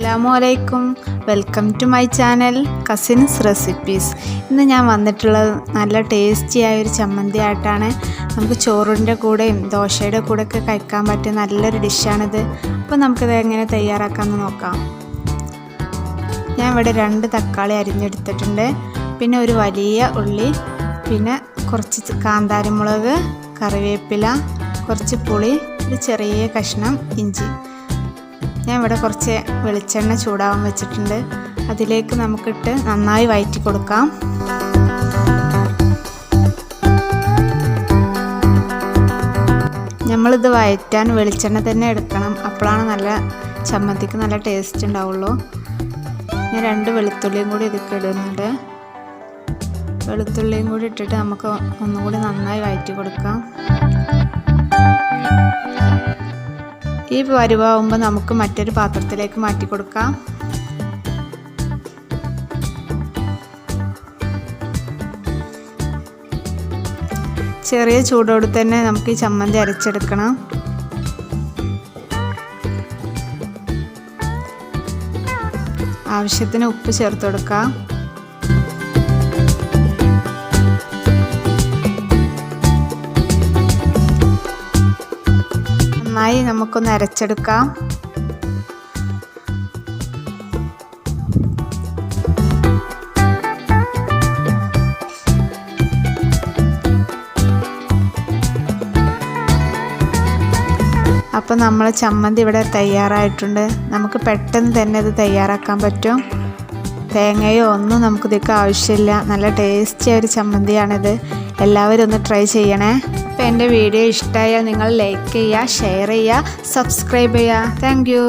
അസ്സലാമുഅലൈക്കും, welcome to my channel cousins recipes. ഇന്ന് ഞാൻ വന്നിട്ടുള്ളത് നല്ല ടേസ്റ്റി ആയൊരു ചമ്മന്തി ആയിട്ടാണ്. നമുക്ക് ചോറിൻ്റെ കൂടെയും ദോശയുടെ കൂടെയൊക്കെ കഴിക്കാൻ പറ്റിയ നല്ലൊരു ഡിഷാണിത്. അപ്പോൾ നമുക്കിത് എങ്ങനെ തയ്യാറാക്കാമെന്ന് നോക്കാം. ഞാൻ ഇവിടെ 2 തക്കാളി അരിഞ്ഞെടുത്തിട്ടുണ്ട്, പിന്നെ ഒരു വലിയ ഉള്ളി, പിന്നെ കുറച്ച് കാന്താരിമുളക്, കറിവേപ്പില, കുറച്ച് പുളി, ഒരു ചെറിയ കഷ്ണം ഇഞ്ചി. ഞാൻ ഇവിടെ കുറച്ച് വെളിച്ചെണ്ണ ചൂടാവാൻ വെച്ചിട്ടുണ്ട്. അതിലേക്ക് നമുക്കിട്ട് നന്നായി വഴറ്റി കൊടുക്കാം. നമ്മളിത് വഴറ്റാൻ വെളിച്ചെണ്ണ തന്നെ എടുക്കണം, അപ്പോഴാണ് നല്ല ചമ്മന്തിക്ക് നല്ല ടേസ്റ്റ് ഉണ്ടാവുള്ളൂ. ഞാൻ 2 വെളുത്തുള്ളിയും കൂടി ഇതിലേക്ക് ഇടുന്നുണ്ട്. വെളുത്തുള്ളിയും കൂടി ഇട്ടിട്ട് നമുക്ക് ഒന്നുകൂടി നന്നായി വഴറ്റി കൊടുക്കാം. ഈ പരുവാകുമ്പോൾ നമുക്ക് മറ്റൊരു പാത്രത്തിലേക്ക് മാറ്റി കൊടുക്കാം. ചെറിയ ചൂടോടെ തന്നെ നമുക്ക് ഈ ചമ്മന്തി അരച്ചെടുക്കണം. ആവശ്യത്തിന് ഉപ്പ് ചേർത്ത് കൊടുക്കാം. നന്നായി നമുക്കൊന്ന് അരച്ചെടുക്കാം. അപ്പോൾ നമ്മളെ ചമ്മന്തി ഇവിടെ തയ്യാറായിട്ടുണ്ട്. നമുക്ക് പെട്ടെന്ന് തന്നെ ഇത് തയ്യാറാക്കാൻ പറ്റും. തേങ്ങയോ ഒന്നും നമുക്കിതൊക്കെ ആവശ്യമില്ല. നല്ല ടേസ്റ്റി ഒരു ചമ്മന്തിയാണിത്. എല്ലാവരും ഒന്ന് ട്രൈ ചെയ്യണേ. അപ്പോൾ എൻ്റെ വീഡിയോ ഇഷ്ടമായാൽ നിങ്ങൾ ലൈക്ക് ചെയ്യുക, ഷെയർ ചെയ്യുക, സബ്സ്ക്രൈബ് ചെയ്യുക. Thank you.